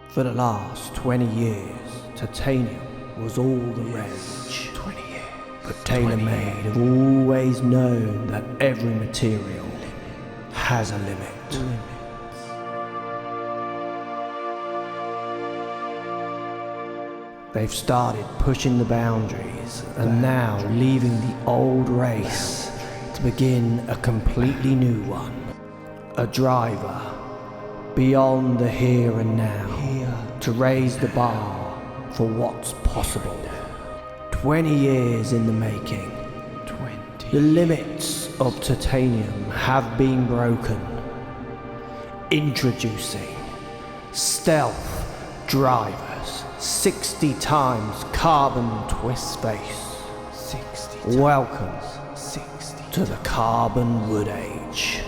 For the last 20 years, titanium was all the rage. 20 years. But TaylorMade have always known that every material has a limit. They've started pushing the boundaries and now leaving the old race to begin a completely new one. A driver beyond the here and now, to raise the bar for what's possible. 20 years in the making. The limits of titanium have been broken. Introducing Stealth Drivers 60 times Carbon TwistFace. Welcome to the Carbon Wood Age.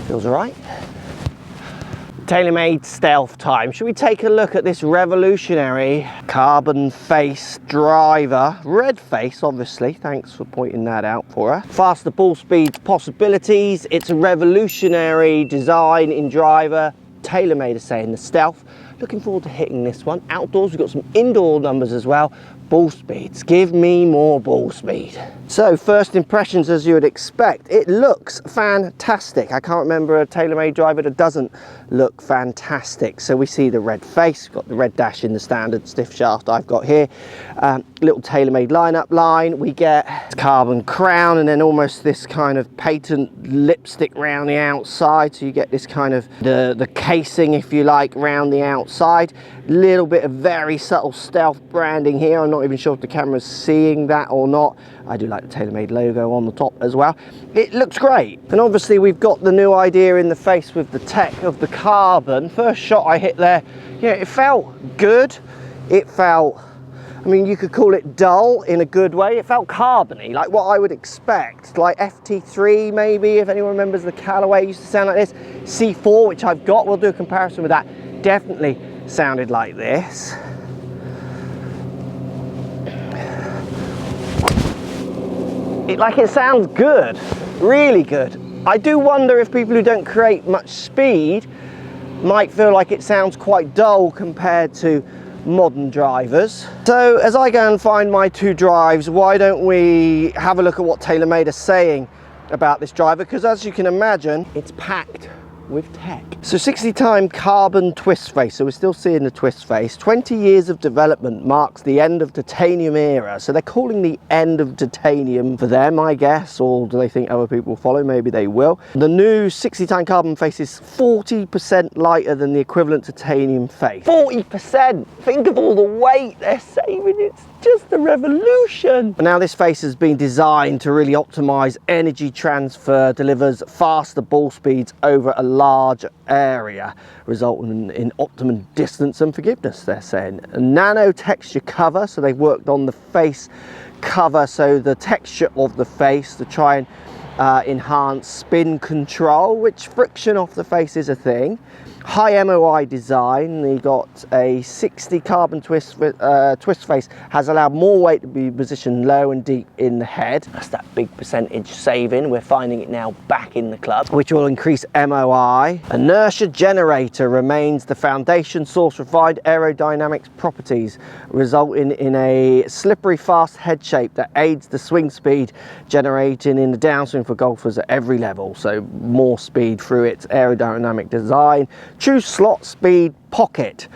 Feels alright. TaylorMade Stealth time. Should we take a look at this revolutionary carbon face driver? Red face, obviously. Thanks for pointing that out for us. Faster ball speed possibilities. It's a revolutionary design in driver. TaylorMade is saying the Stealth. Looking forward to hitting this one. Outdoors, we've got some indoor numbers as well. Ball speeds, give me more ball speed. So first impressions, as you would expect, it looks fantastic. I can't remember a TaylorMade driver that doesn't look fantastic. So we see the red face, we've got the red dash in the standard stiff shaft I've got here. Little TaylorMade lineup line, we get carbon crown and then almost this kind of patent lipstick round the outside. So you get this kind of the casing, if you like, round the outside. Little bit of very subtle Stealth branding here. I'm not even sure if the camera's seeing that or not. I do like the TaylorMade logo on the top as well. It looks great. And obviously we've got the new idea in the face with the tech of the carbon. First shot I hit there, yeah, it felt good. It felt, I mean, you could call it dull in a good way. It felt carbony, like what I would expect. Like FT3 maybe, if anyone remembers the Callaway used to sound like this. C4, which I've got, we'll do a comparison with that. Definitely sounded like this. It sounds good, really good. I do wonder if people who don't create much speed might feel like it sounds quite dull compared to modern drivers. So as I go and find my two drives, why don't we have a look at what TaylorMade are saying about this driver, because as you can imagine, it's packed with tech. So 60 time Carbon TwistFace, so we're still seeing the TwistFace. 20 years of development marks the end of titanium era. So they're calling the end of titanium for them, I guess, or do they think other people will follow? Maybe they will. The new 60 time Carbon face is 40% lighter than the equivalent titanium face. 40%! Think of all the weight they're saving, it's just a revolution. Now this face has been designed to really optimize energy transfer, delivers faster ball speeds over a large area, resulting in optimum distance and forgiveness, they're saying. A nano texture cover, so they've worked on the face cover, so the texture of the face to try and enhance spin control, which friction off the face is a thing. High MOI design, they got a 60 carbon twist face, has allowed more weight to be positioned low and deep in the head. That's that big percentage saving. We're finding it now back in the club, which will increase MOI. Inertia generator remains the foundation source, refined aerodynamics properties, resulting in a slippery fast head shape that aids the swing speed, generating in the downswing for golfers at every level. So more speed through its aerodynamic design. True slot speed pocket.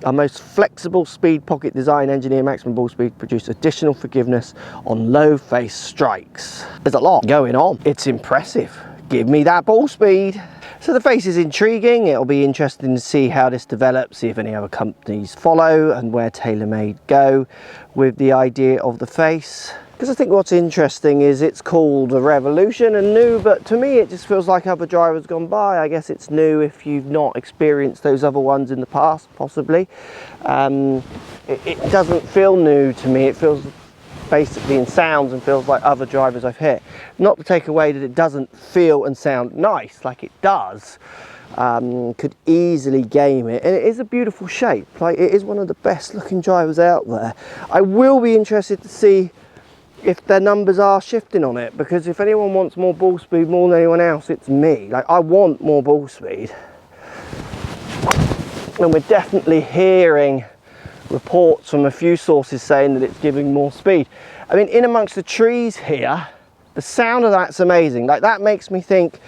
Our most flexible speed pocket design, engineer maximum ball speed, produce additional forgiveness on low face strikes. There's a lot going on. It's impressive. Give me that ball speed. So the face is intriguing. It'll be interesting to see how this develops, see if any other companies follow and where TaylorMade go with the idea of the face. Because I think what's interesting is it's called a revolution and new, but to me it just feels like other drivers gone by. I guess it's new if you've not experienced those other ones in the past, possibly. It doesn't feel new to me. It feels basically in sounds and feels like other drivers I've hit. Not to take away that it doesn't feel and sound nice like it does. could easily game it, and it is a beautiful shape. Like, it is one of the best looking drivers out there. I will be interested to see if their numbers are shifting on it, because if anyone wants more ball speed more than anyone else, it's me. Like, I want more ball speed, and we're definitely hearing reports from a few sources saying that it's giving more speed. I mean, in amongst the trees here, the sound of that's amazing. Like, that makes me think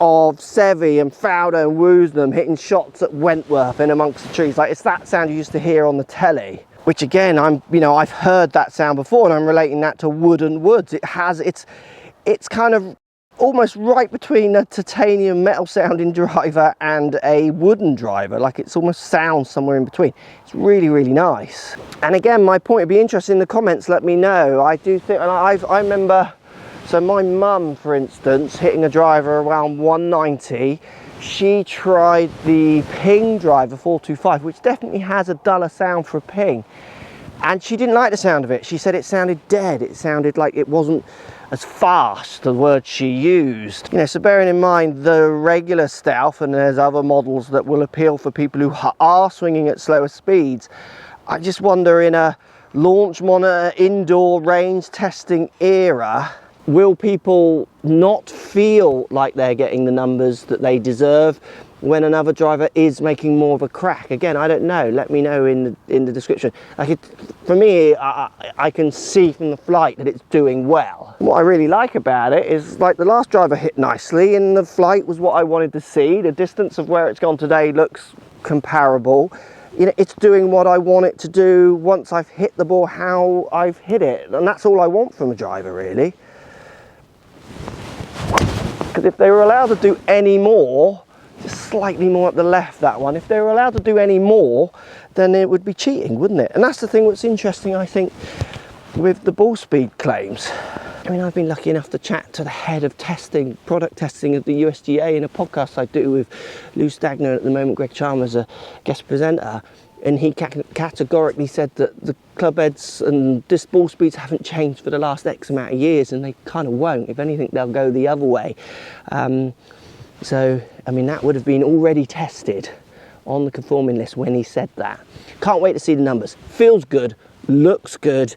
of Seve and Fowler and Woosnam hitting shots at Wentworth in amongst the trees. Like, it's that sound you used to hear on the telly, which again, I've heard that sound before, and I'm relating that to wood and woods. It's kind of almost right between a titanium metal sounding driver and a wooden driver. Like, it's almost sounds somewhere in between. It's really, really nice. And again, my point would be interested in the comments. Let me know. I do think, and I remember, so my mum, for instance, hitting a driver around 190, she tried the Ping driver 425, which definitely has a duller sound for a Ping, and she didn't like the sound of it. She said it sounded dead. It sounded like it wasn't as fast, the word she used. You know, so bearing in mind the regular Stealth, and there's other models that will appeal for people who are swinging at slower speeds, I just wonder, in a launch monitor indoor range testing era, will people not feel like they're getting the numbers that they deserve when another driver is making more of a crack? Again, I don't know. Let me know in the description. Like, for me, I can see from the flight that it's doing well. What I really like about it is, like, the last driver hit nicely, and the flight was what I wanted to see. The distance of where it's gone today looks comparable. You know, it's doing what I want it to do once I've hit the ball how I've hit it, and that's all I want from a driver, really. Because if they were allowed to do any more, just slightly more up the left, that one, if they were allowed to do any more, then it would be cheating, wouldn't it? And that's the thing that's interesting, I think, with the ball speed claims. I mean, I've been lucky enough to chat to the head of testing, product testing of the USGA in a podcast I do with Lou Stagner at the moment, Greg Chalmers, a guest presenter. And he categorically said that the club heads and disc ball speeds haven't changed for the last X amount of years, and they kind of won't. If anything, they'll go the other way. So, I mean, that would have been already tested on the conforming list when he said that. Can't wait to see the numbers. Feels good, looks good.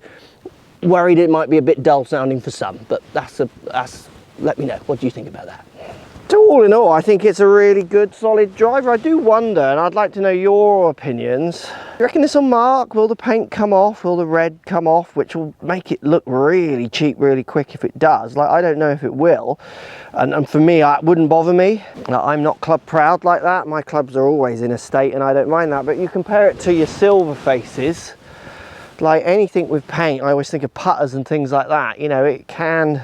Worried it might be a bit dull sounding for some, but let me know. What do you think about that? So all in all, I think it's a really good, solid driver. I do wonder, and I'd like to know your opinions. You reckon this will mark? Will the paint come off? Will the red come off? Which will make it look really cheap really quick if it does. Like, I don't know if it will. And for me, it wouldn't bother me. I'm not club proud like that. My clubs are always in a state, and I don't mind that. But you compare it to your silver faces, like anything with paint, I always think of putters and things like that. You know, it can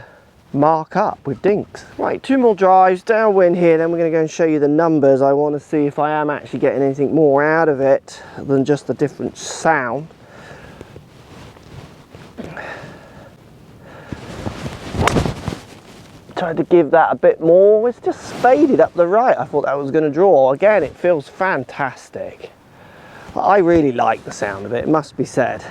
mark up with dinks. Right, 2 more drives, downwind here, then we're going to go and show you the numbers. I want to see if I am actually getting anything more out of it than just a different sound. Tried to give that a bit more. It's just faded up the right. I thought that was going to draw. Again, it feels fantastic. I really like the sound of it, it must be said.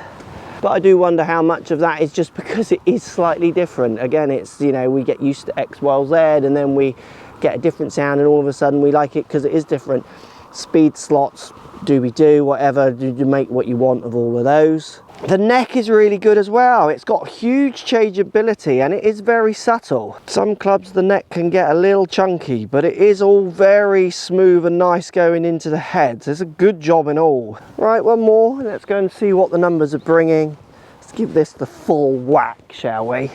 But I do wonder how much of that is just because it is slightly different. Again, it's, you know, we get used to X, Y, Z, and then we get a different sound, and all of a sudden we like it because it is different. Speed slots, do, whatever, you make what you want of all of those. The neck is really good as well. It's got huge changeability, and it is very subtle. Some clubs the neck can get a little chunky, but it is all very smooth and nice going into the heads. It's a good job in all. Right, one more. Let's go and see what the numbers are bringing. Let's give this the full whack, shall we?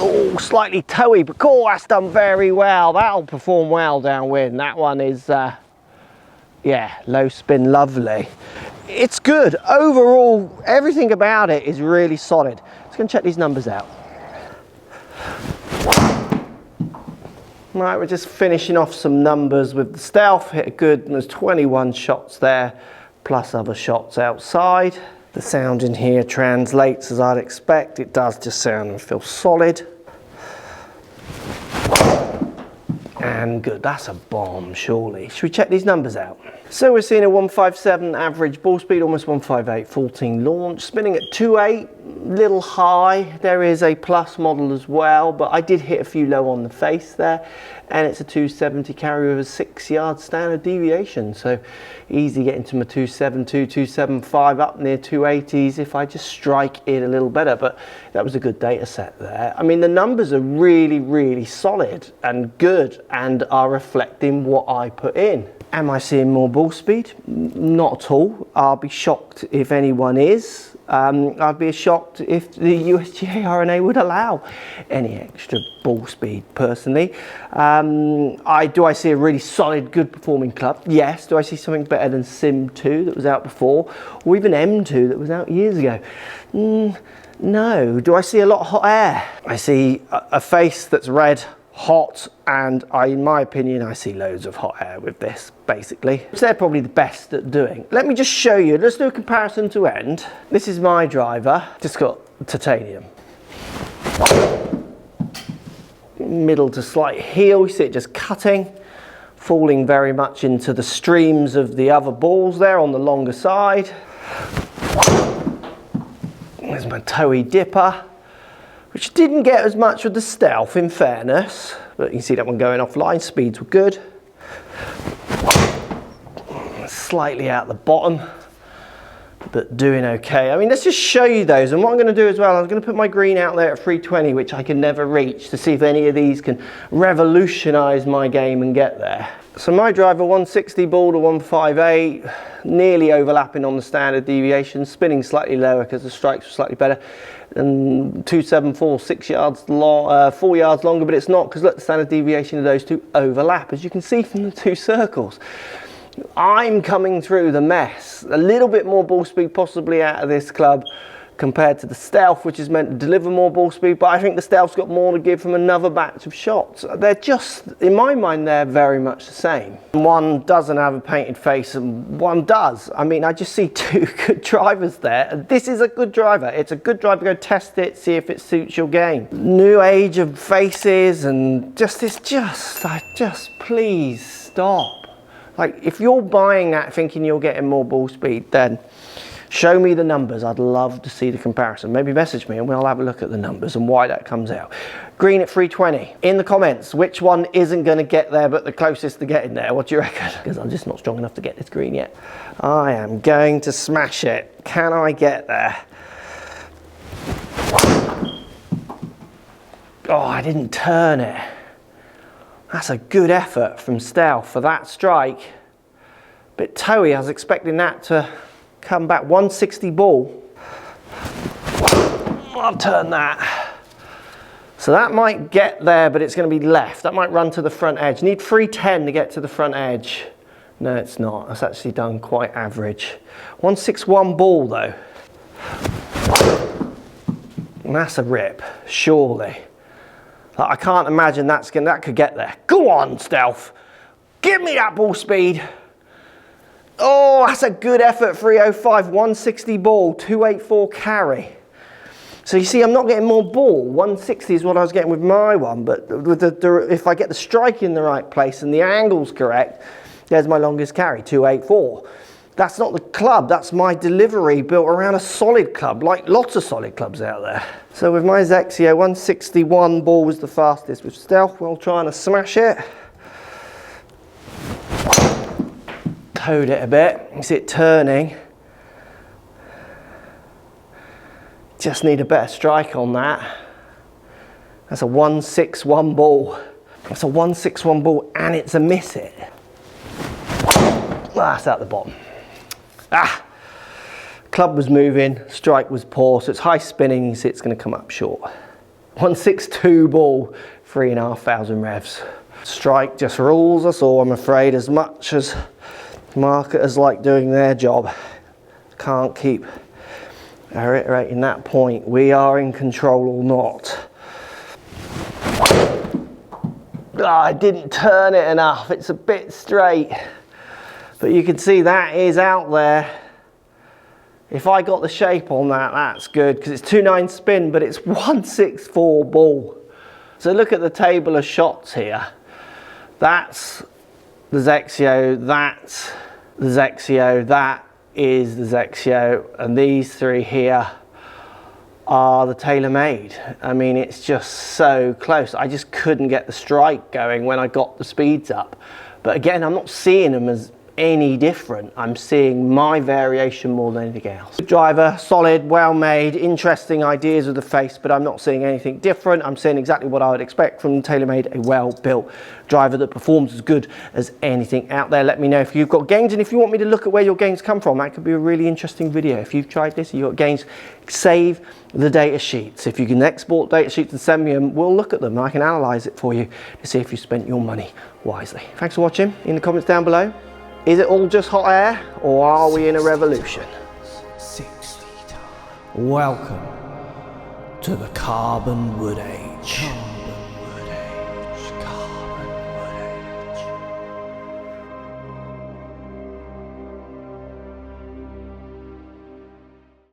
Oh, slightly toey, but cool, that's done very well. That'll perform well downwind. That one is yeah, low spin, lovely. It's good. Overall, everything about it is really solid. Let's go and check these numbers out. Right, we're just finishing off some numbers with the Stealth. Hit a good, there's 21 shots there, plus other shots outside. The sound in here translates as I'd expect. It does just sound and feel solid. And good, that's a bomb, surely. Should we check these numbers out? So we're seeing a 157 average ball speed, almost 158, 14 launch, spinning at 2.8, little high. There is a plus model as well, but I did hit a few low on the face there. And it's a 270 carry with a 6-yard standard deviation. So easy getting to my 272, 275 up near 280s if I just strike it a little better. But that was a good data set there. I mean, the numbers are really, really solid and good and are reflecting what I put in. Am I seeing more ball speed? Not at all. I'll be shocked if anyone is. I'd be shocked if the USGA RNA would allow any extra ball speed, personally. Do I see a really solid, good performing club? Yes. Do I see something better than Sim 2 that was out before, or even M2 that was out years ago? No. Do I see a lot of hot air? I see a face that's red, hot, and in my opinion, I see loads of hot air with this, basically. So they're probably the best at doing. Let me just show you, let's do a comparison to end. This is my driver, just got titanium. Middle to slight heel, you see it just cutting, falling very much into the streams of the other balls there on the longer side. There's my toey dipper, which didn't get as much with the Stealth, in fairness, but you can see that one going offline. Speeds were good. Slightly out the bottom, but doing okay. I mean, let's just show you those. And what I'm going to do as well, I'm going to put my green out there at 320, which I can never reach, to see if any of these can revolutionize my game and get there. So my driver, 160 ball to 158, nearly overlapping on the standard deviation, spinning slightly lower because the strikes were slightly better. And 274, 6 yards long, 4 yards longer, but it's not, because look, the standard deviation of those two overlap, as you can see from the two circles. I'm coming through the mess. A little bit more ball speed possibly out of this club compared to the Stealth, which is meant to deliver more ball speed, but I think the Stealth's got more to give from another batch of shots. They're just, in my mind, they're very much the same. One doesn't have a painted face and one does. I mean, I just see two good drivers there. This is a good driver. It's a good driver. Go test it, see if it suits your game. New age of faces and just please stop. Like, if you're buying that thinking you're getting more ball speed, then show me the numbers. I'd love to see the comparison. Maybe message me and we'll have a look at the numbers and why that comes out. Green at 320. In the comments, which one isn't going to get there but the closest to getting there? What do you reckon? Because I'm just not strong enough to get this green yet. I am going to smash it. Can I get there? Oh, I didn't turn it. That's a good effort from Stealth for that strike. Bit toey, I was expecting that to come back. 160 ball. I'll turn that. So that might get there, but it's going to be left. That might run to the front edge. Need 310 to get to the front edge. No, it's not. That's actually done quite average. 161 ball though. And that's a rip, surely. I can't imagine that could get there. Go on, Stealth. Give me that ball speed. Oh, that's a good effort. 305, 160 ball, 284 carry. So you see, I'm not getting more ball. 160 is what I was getting with my one, but with if I get the strike in the right place and the angle's correct, there's my longest carry, 284. That's not the club, that's my delivery built around a solid club, like lots of solid clubs out there. So with my Zexio, 161 ball was the fastest with Stealth. We'll try and smash it. Towed it a bit, you see it turning. Just need a better strike on that. That's a 161 ball. That's a 161 ball and it's a miss it. That's out the bottom. Club was moving, strike was poor, so it's high spinning, you see it's going to come up short. 162 ball, 3,500 revs. Strike just rules us all, I'm afraid, as much as marketers like doing their job. Can't keep reiterating that point. We are in control or not. I didn't turn it enough, it's a bit straight. But you can see that is out there. If I got the shape on that, that's good, because it's 2.9 spin, but it's 164 ball. So look at the table of shots here. That's the Zexio, that's the Zexio, that is the Zexio, and these three here are the TaylorMade. I mean, it's just so close. I just couldn't get the strike going when I got the speeds up. But again, I'm not seeing them as any different. I'm seeing my variation more than anything else. Good driver, solid, well made, interesting ideas with the face, but I'm not seeing anything different. I'm seeing exactly what I would expect from TaylorMade, a well-built driver that performs as good as anything out there. Let me know if you've got gains, and if you want me to look at where your gains come from, that could be a really interesting video. If you've tried this, you've got gains, save the data sheets. If you can export data sheets and send me them, we'll look at them and I can analyze it for you to see if you spent your money wisely. Thanks for watching. In the comments down below, is it all just hot air, or are we in a revolution? 60 times. Welcome to the Carbon Wood Age.